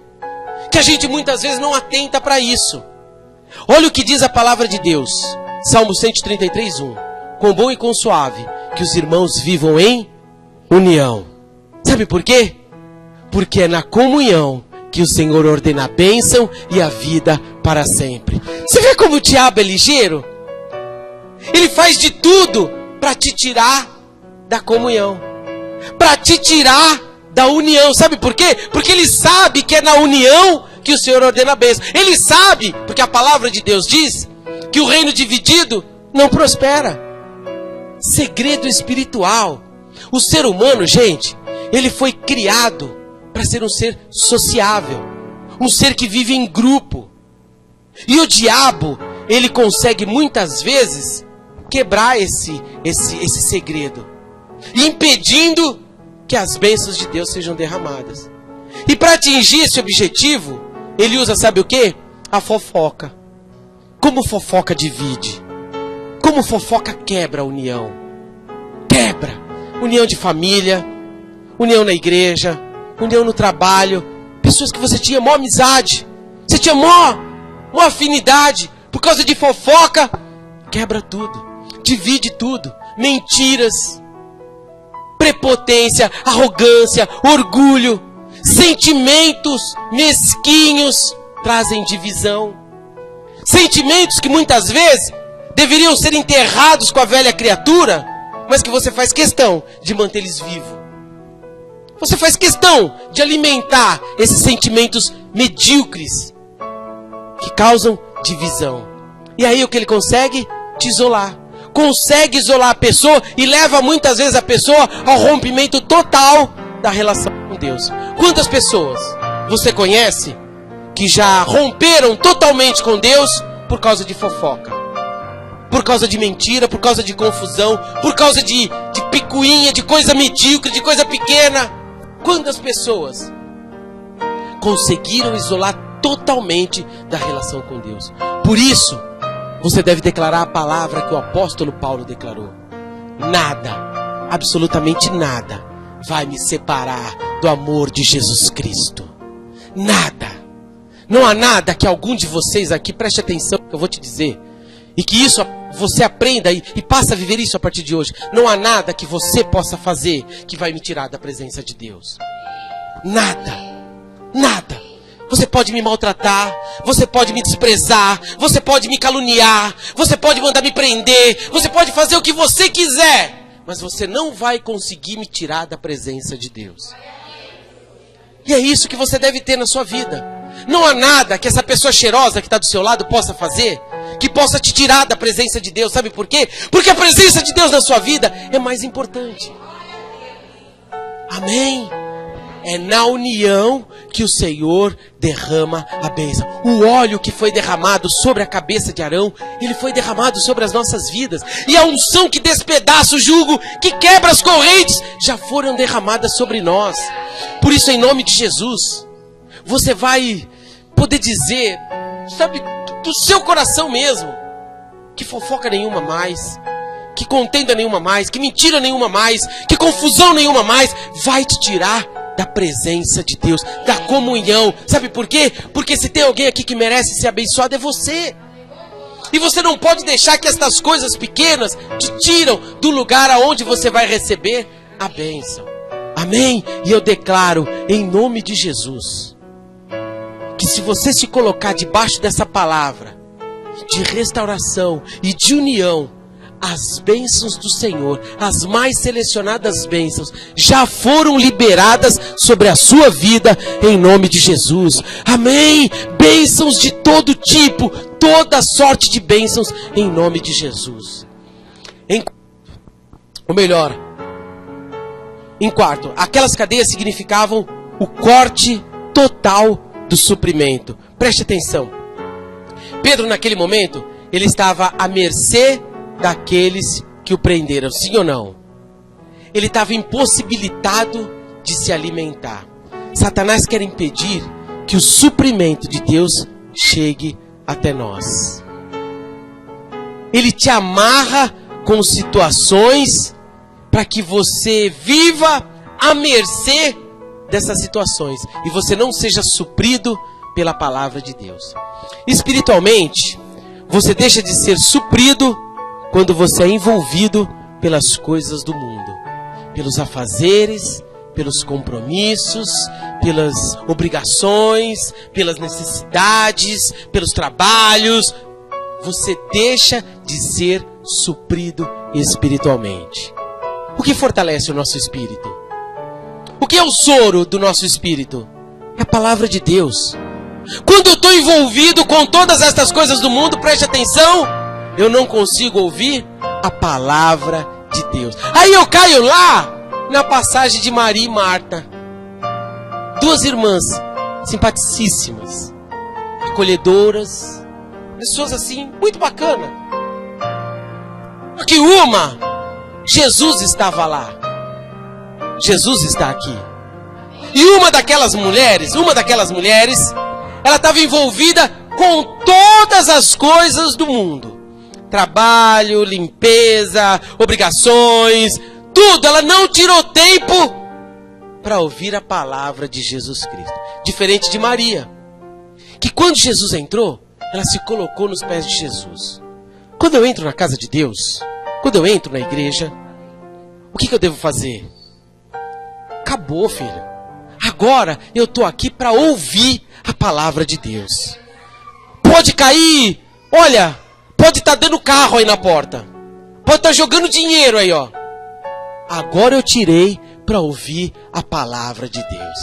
que a gente muitas vezes não atenta para isso. Olha o que diz a palavra de Deus, Salmo 133:1. Quão bom e quão suave que os irmãos vivam em união. Sabe por quê? Porque é na comunhão que o Senhor ordena a bênção e a vida para sempre. Você vê como o diabo é ligeiro? Ele faz de tudo para te tirar da comunhão, para te tirar da união. Sabe por quê? Porque ele sabe que é na união que o Senhor ordena a bênção. Ele sabe, porque a palavra de Deus diz que o reino dividido não prospera. Segredo espiritual. O ser humano, gente, ele foi criado para ser um ser sociável, um ser que vive em grupo. E o diabo, ele consegue muitas vezes quebrar esse segredo, impedindo que as bênçãos de Deus sejam derramadas. E para atingir esse objetivo, ele usa, sabe o quê? A fofoca. Como fofoca divide, como fofoca quebra a união. Quebra união de família, união na igreja, união no trabalho. Pessoas que você tinha maior amizade, você tinha maior afinidade, por causa de fofoca, quebra tudo, divide tudo. Mentiras, prepotência, arrogância, orgulho, sentimentos mesquinhos trazem divisão. Sentimentos que muitas vezes deveriam ser enterrados com a velha criatura, mas que você faz questão de manter eles vivos. Você faz questão de alimentar esses sentimentos medíocres que causam divisão. E aí o que ele consegue? Te isolar. Consegue isolar a pessoa e leva muitas vezes a pessoa ao rompimento total da relação com Deus. Quantas pessoas você conhece que já romperam totalmente com Deus por causa de fofoca, por causa de mentira, por causa de confusão, por causa de picuinha, de coisa medíocre, de coisa pequena? Quantas pessoas conseguiram isolar totalmente da relação com Deus? Por isso, você deve declarar a palavra que o apóstolo Paulo declarou: nada, absolutamente nada, vai me separar do amor de Jesus Cristo. Nada. Não há nada que algum de vocês aqui, preste atenção que eu vou te dizer, e que isso você aprenda e passe a viver isso a partir de hoje. Não há nada que você possa fazer que vai me tirar da presença de Deus. Nada. Nada. Você pode me maltratar, você pode me desprezar, você pode me caluniar, você pode mandar me prender, você pode fazer o que você quiser, mas você não vai conseguir me tirar da presença de Deus. E é isso que você deve ter na sua vida. Não há nada que essa pessoa cheirosa que está do seu lado possa fazer que possa te tirar da presença de Deus. Sabe por quê? Porque a presença de Deus na sua vida é mais importante. Amém? É na união que o Senhor derrama a bênção. O óleo que foi derramado sobre a cabeça de Arão, ele foi derramado sobre as nossas vidas. E a unção que despedaça o jugo, que quebra as correntes, já foram derramadas sobre nós. Por isso, em nome de Jesus, você vai poder dizer, sabe, do seu coração mesmo, que fofoca nenhuma mais, que contenda nenhuma mais, que mentira nenhuma mais, que confusão nenhuma mais vai te tirar da presença de Deus, da comunhão. Sabe por quê? Porque se tem alguém aqui que merece ser abençoado, é você. E você não pode deixar que estas coisas pequenas te tiram do lugar aonde você vai receber a bênção. Amém? E eu declaro em nome de Jesus que se você se colocar debaixo dessa palavra de restauração e de união, as bênçãos do Senhor, as mais selecionadas bênçãos, já foram liberadas sobre a sua vida em nome de Jesus. Amém? Bênçãos de todo tipo, toda sorte de bênçãos em nome de Jesus. Em quarto, aquelas cadeias significavam o corte total do suprimento. Preste atenção. Pedro, naquele momento, ele estava à mercê daqueles que o prenderam, sim ou não? Ele estava impossibilitado de se alimentar. Satanás quer impedir que o suprimento de Deus chegue até nós. Ele te amarra com situações para que você viva à mercê dessas situações e você não seja suprido pela palavra de Deus. Espiritualmente, você deixa de ser suprido quando você é envolvido pelas coisas do mundo, pelos afazeres, pelos compromissos, pelas obrigações, pelas necessidades, pelos trabalhos. Você deixa de ser suprido espiritualmente. O que fortalece o nosso espírito? O que é o soro do nosso espírito? É a palavra de Deus. Quando eu estou envolvido com todas estas coisas do mundo, preste atenção, eu não consigo ouvir a palavra de Deus. Aí eu caio lá na passagem de Maria e Marta. Duas irmãs simpaticíssimas, acolhedoras, pessoas assim, muito bacana. Porque uma, Jesus estava lá. Jesus está aqui. E uma daquelas mulheres, ela estava envolvida com todas as coisas do mundo. Trabalho, limpeza, obrigações, tudo. Ela não tirou tempo para ouvir a palavra de Jesus Cristo. Diferente de Maria, que quando Jesus entrou, ela se colocou nos pés de Jesus. Quando eu entro na casa de Deus, quando eu entro na igreja, o que eu devo fazer? Acabou, filho. Agora eu estou aqui para ouvir a palavra de Deus. Pode cair, olha, pode estar dando carro aí na porta. Pode estar jogando dinheiro aí, ó. Agora eu tirei para ouvir a palavra de Deus.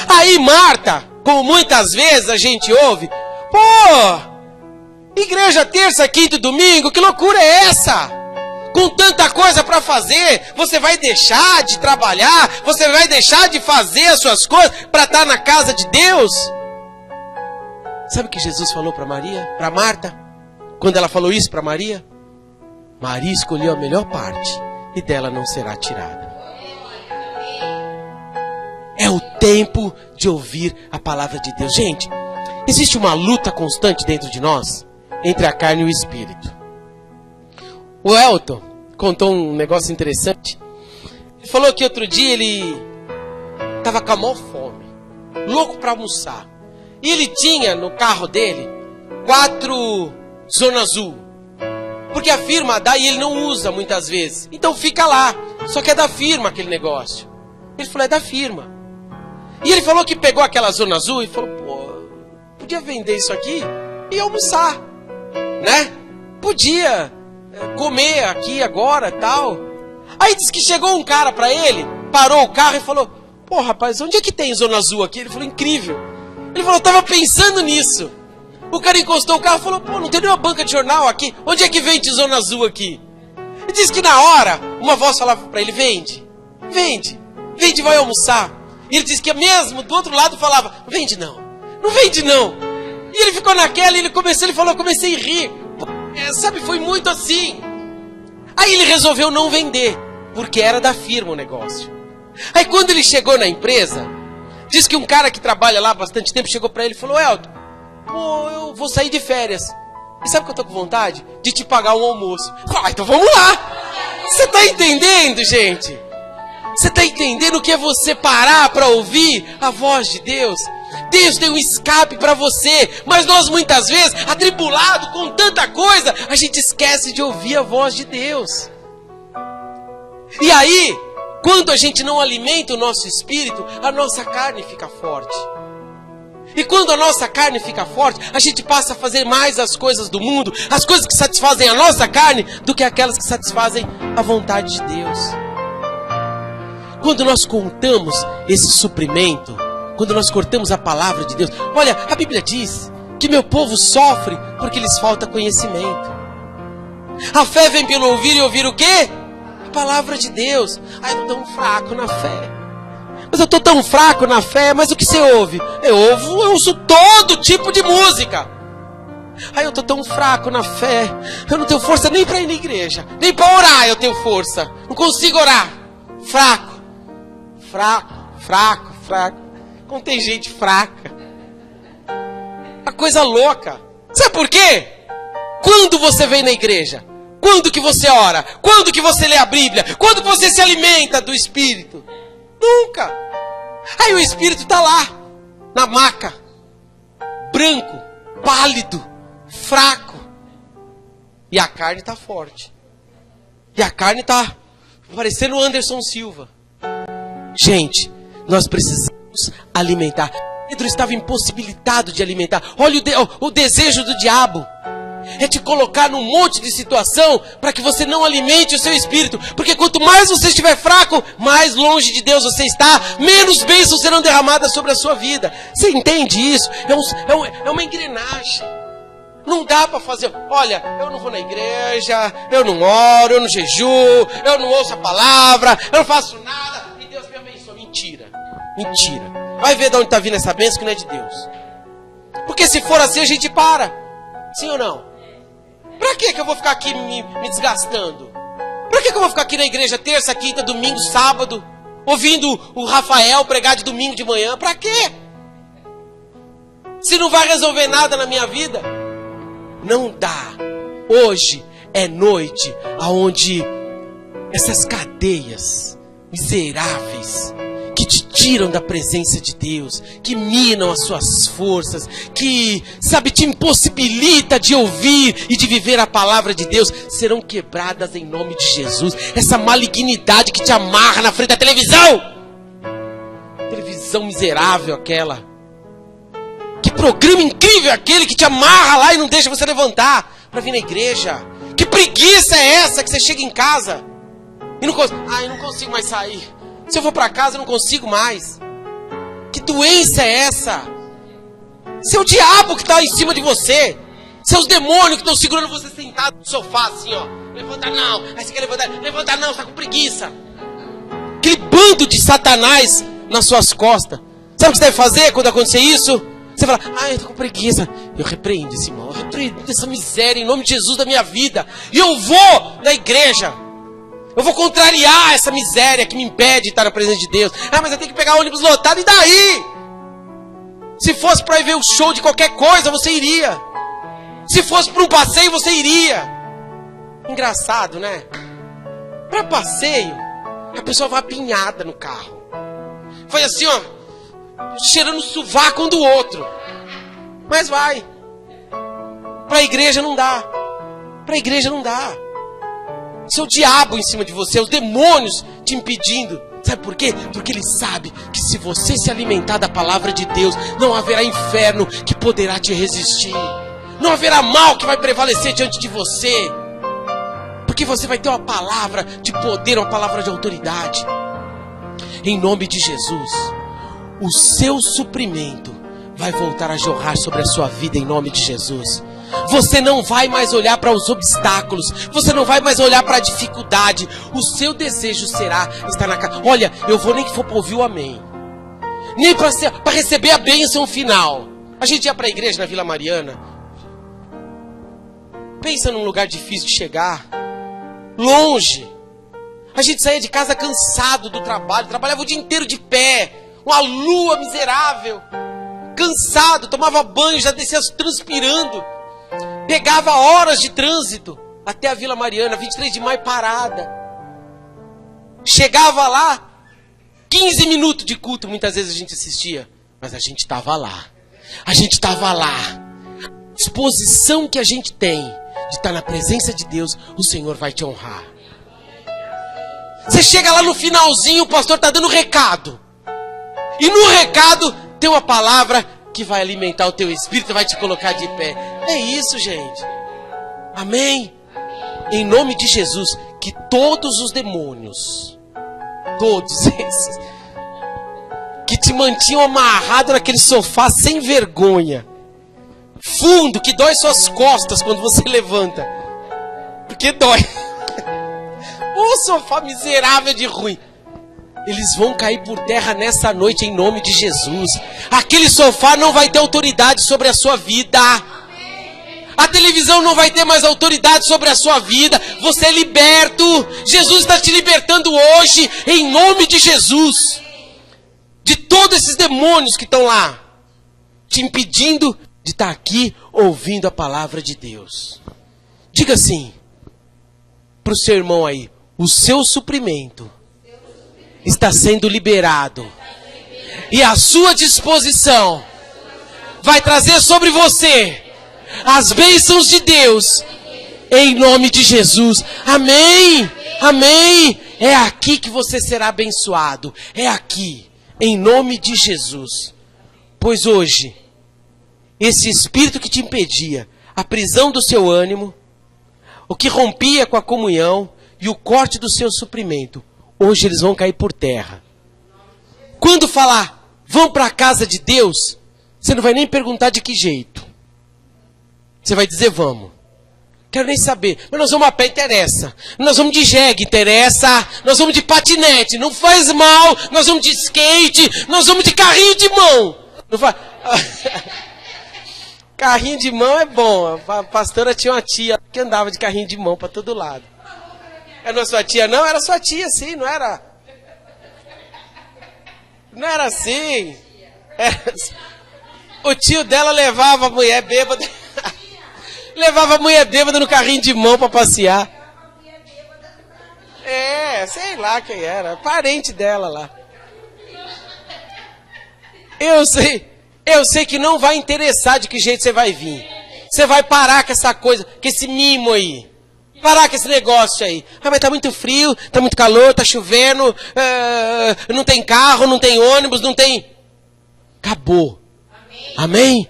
Aí Marta, como muitas vezes a gente ouve, pô, igreja terça, quinta e domingo, que loucura é essa? Com tanta coisa para fazer, você vai deixar de trabalhar, você vai deixar de fazer as suas coisas para estar na casa de Deus? Sabe o que Jesus falou para Maria, para Marta? Quando ela falou isso para Maria? Maria escolheu a melhor parte e dela não será tirada. É o tempo de ouvir a palavra de Deus. Gente, existe uma luta constante dentro de nós entre a carne e o espírito. O Elton contou um negócio interessante. Ele falou que outro dia ele estava com a maior fome, louco para almoçar. E ele tinha no carro dele 4 Zona Azul. Porque a firma dá e ele não usa muitas vezes. Então fica lá. Só que é da firma aquele negócio. Ele falou, é da firma. E ele falou que pegou aquela Zona Azul e falou, pô, podia vender isso aqui e almoçar, né? Podia comer aqui agora, tal. Aí disse que chegou um cara pra ele, parou o carro e falou, pô, rapaz, onde é que tem Zona Azul aqui? Ele falou, incrível. Ele falou, eu tava pensando nisso. O cara encostou o carro e falou, pô, não tem nenhuma banca de jornal aqui. Onde é que vende Zona Azul aqui? Ele disse que na hora, uma voz falava pra ele, vende, vai almoçar. E ele disse que mesmo do outro lado falava, não vende não. E ele ficou naquela, ele falou, eu comecei a rir. Sabe, foi muito assim. Aí ele resolveu não vender, porque era da firma o negócio. Aí quando ele chegou na empresa, diz que um cara que trabalha lá há bastante tempo chegou pra ele e falou, Elton, pô, eu vou sair de férias. E sabe que eu tô com vontade? De te pagar um almoço. Ah, então vamos lá. Você tá entendendo, gente? Você está entendendo o que é você parar para ouvir a voz de Deus? Deus tem um escape para você, mas nós muitas vezes, atribulado com tanta coisa, a gente esquece de ouvir a voz de Deus. E aí, quando a gente não alimenta o nosso espírito, a nossa carne fica forte. E quando a nossa carne fica forte, a gente passa a fazer mais as coisas do mundo, as coisas que satisfazem a nossa carne, do que aquelas que satisfazem a vontade de Deus. Quando nós cortamos esse suprimento, quando nós cortamos a palavra de Deus, olha, a Bíblia diz que meu povo sofre porque lhes falta conhecimento. A fé vem pelo ouvir e ouvir o quê? A palavra de Deus. Ai, eu estou tão fraco na fé. Mas eu estou tão fraco na fé, mas o que você ouve? Eu ouço todo tipo de música. Ai, eu estou tão fraco na fé, eu não tenho força nem para ir na igreja, nem para orar eu tenho força. Não consigo orar. Fraco. Como tem gente fraca. Uma coisa louca. Sabe por quê? Quando você vem na igreja? Quando que você ora? Quando que você lê a Bíblia? Quando que você se alimenta do Espírito? Nunca. Aí o Espírito está lá, na maca, branco, pálido, fraco. E a carne está forte. E a carne está parecendo o Anderson Silva. Gente, nós precisamos alimentar. Pedro estava impossibilitado de alimentar. Olha o desejo do diabo. é te colocar num monte de situação para que você não alimente o seu espírito. Porque quanto mais você estiver fraco, mais longe de Deus você está, menos bênçãos serão derramadas sobre a sua vida. Você entende isso? É uma engrenagem. Não dá para fazer, olha, eu não vou na igreja, eu não oro, eu não jejuo, eu não ouço a palavra, eu não faço nada e Deus me abençoa. Mentira, mentira. Vai ver de onde está vindo essa bênção que não é de Deus. Porque se for assim a gente para. Sim ou não? Pra que eu vou ficar aqui me desgastando? Pra que eu vou ficar aqui na igreja terça, quinta, domingo, sábado, ouvindo o Rafael pregar de domingo de manhã? Pra quê? Se não vai resolver nada na minha vida? Não dá. Hoje é noite aonde essas cadeias miseráveis que te tiram da presença de Deus, que minam as suas forças, que, sabe, te impossibilita de ouvir e de viver a palavra de Deus, serão quebradas em nome de Jesus. Essa malignidade que te amarra na frente da televisão, televisão miserável aquela, que programa incrível aquele que te amarra lá e não deixa você levantar para vir na igreja. Que preguiça é essa que você chega em casa e não consigo mais sair. Se eu for para casa, eu não consigo mais. Que doença é essa? Seu diabo que está em cima de você. Seus demônios que estão segurando você sentado no sofá, assim, ó. Levanta não. Aí você quer levantar. Levanta não, você está com preguiça. Aquele bando de satanás nas suas costas. Sabe o que você deve fazer quando acontecer isso? Você fala, eu estou com preguiça. Eu repreendo esse mal. Eu repreendo essa miséria em nome de Jesus da minha vida. E eu vou na igreja. Eu vou contrariar essa miséria que me impede de estar na presença de Deus. Mas eu tenho que pegar ônibus lotado, e daí? Se fosse para ir ver o show de qualquer coisa, você iria. Se fosse para um passeio, você iria. Engraçado, né? Para passeio, a pessoa vai apinhada no carro. Foi assim, ó, cheirando o sovaco um do outro. Mas vai. Para a igreja não dá. Para a igreja não dá. Seu diabo em cima de você, os demônios te impedindo. Sabe por quê? Porque ele sabe que se você se alimentar da palavra de Deus, não haverá inferno que poderá te resistir. Não haverá mal que vai prevalecer diante de você. Porque você vai ter uma palavra de poder, uma palavra de autoridade. Em nome de Jesus, o seu suprimento vai voltar a jorrar sobre a sua vida em nome de Jesus. Você não vai mais olhar para os obstáculos. Você não vai mais olhar para a dificuldade. O seu desejo será estar na casa. Olha, eu vou nem que for para ouvir o amém. Nem para receber a bênção final. A gente ia para a igreja na Vila Mariana. Pensa num lugar difícil de chegar. Longe. A gente saía de casa cansado do trabalho. Trabalhava o dia inteiro de pé. Uma lua miserável. Cansado. Tomava banho, já descia transpirando. Pegava horas de trânsito até a Vila Mariana, 23 de maio parada. Chegava lá, 15 minutos de culto, muitas vezes a gente assistia. Mas a gente estava lá. A gente estava lá. A disposição que a gente tem de estar na presença de Deus, o Senhor vai te honrar. Você chega lá no finalzinho, o pastor está dando recado. E no recado tem uma palavra que vai alimentar o teu espírito, vai te colocar de pé. É isso, gente. Amém? Em nome de Jesus, que todos os demônios, todos esses, que te mantinham amarrado naquele sofá sem vergonha, fundo, que dói suas costas quando você levanta, porque dói. O sofá miserável de ruim. Eles vão cair por terra nessa noite em nome de Jesus. Aquele sofá não vai ter autoridade sobre a sua vida. A televisão não vai ter mais autoridade sobre a sua vida. Você é liberto. Jesus está te libertando hoje em nome de Jesus. De todos esses demônios que estão lá, te impedindo de estar aqui ouvindo a palavra de Deus. Diga assim para o seu irmão aí: o seu suprimento está sendo liberado. E a sua disposição vai trazer sobre você as bênçãos de Deus. Em nome de Jesus. Amém. Amém. É aqui que você será abençoado. É aqui. Em nome de Jesus. Pois hoje, esse espírito que te impedia, a prisão do seu ânimo, o que rompia com a comunhão e o corte do seu suprimento, hoje eles vão cair por terra. Quando falar, vão para a casa de Deus, você não vai nem perguntar de que jeito. Você vai dizer, vamos. Quero nem saber. Mas nós vamos a pé, interessa. Nós vamos de jegue, interessa. Nós vamos de patinete, não faz mal. Nós vamos de skate, nós vamos de carrinho de mão. Não faz... Carrinho de mão é bom. A pastora tinha uma tia que andava de carrinho de mão para todo lado. Não é sua tia, não? Era sua tia, sim, não era? Não era assim. O tio dela levava a mulher bêbada. Levava a mulher bêbada no carrinho de mão para passear. Sei lá quem era. Parente dela lá. Eu sei que não vai interessar de que jeito você vai vir. Você vai parar com essa coisa, com esse mimo aí. Parar com esse negócio aí. Mas tá muito frio, tá muito calor, tá chovendo, não tem carro, não tem ônibus, não tem... Acabou. Amém?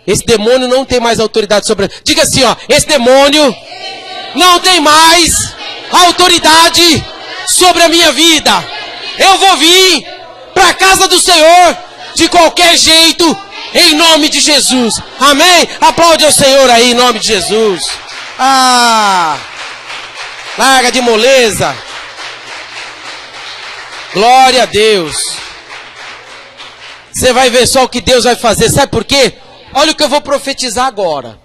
Esse demônio não tem mais autoridade sobre... Diga assim, ó, esse demônio não tem mais autoridade sobre a minha vida. Eu vou vir para a casa do Senhor de qualquer jeito, em nome de Jesus. Amém? Aplaude ao Senhor aí, em nome de Jesus. Larga de moleza. Glória a Deus. Você vai ver só o que Deus vai fazer. Sabe por quê? Olha o que eu vou profetizar agora.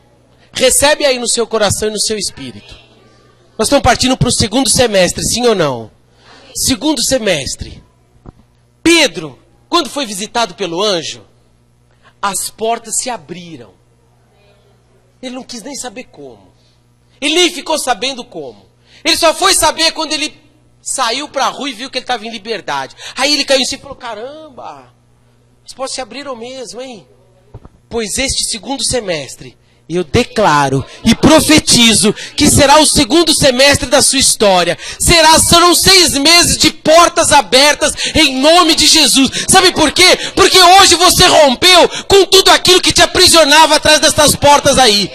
Recebe aí no seu coração e no seu espírito. Nós estamos partindo para o segundo semestre, sim ou não? Segundo semestre. Pedro, quando foi visitado pelo anjo, as portas se abriram. Ele não quis nem saber como. Ele nem ficou sabendo como. Ele só foi saber quando ele saiu para a rua e viu que ele estava em liberdade. Aí ele caiu em si e falou, caramba, as portas se abriram mesmo, hein? Pois este segundo semestre, eu declaro e profetizo que será o segundo semestre da sua história. Serão 6 meses de portas abertas em nome de Jesus. Sabe por quê? Porque hoje você rompeu com tudo aquilo que te aprisionava atrás dessas portas aí.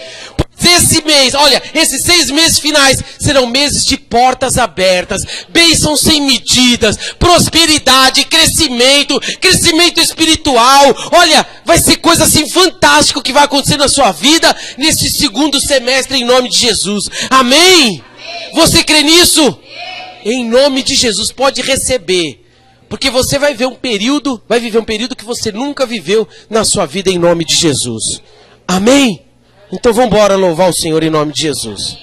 Esse mês, olha, esses 6 meses finais serão meses de portas abertas, bênçãos sem medidas, prosperidade, crescimento espiritual. Olha, vai ser coisa assim fantástica que vai acontecer na sua vida nesse segundo semestre em nome de Jesus. Amém? Você crê nisso? Em nome de Jesus, pode receber. Porque você vai viver um período que você nunca viveu na sua vida em nome de Jesus. Amém? Então vamos embora louvar o Senhor em nome de Jesus.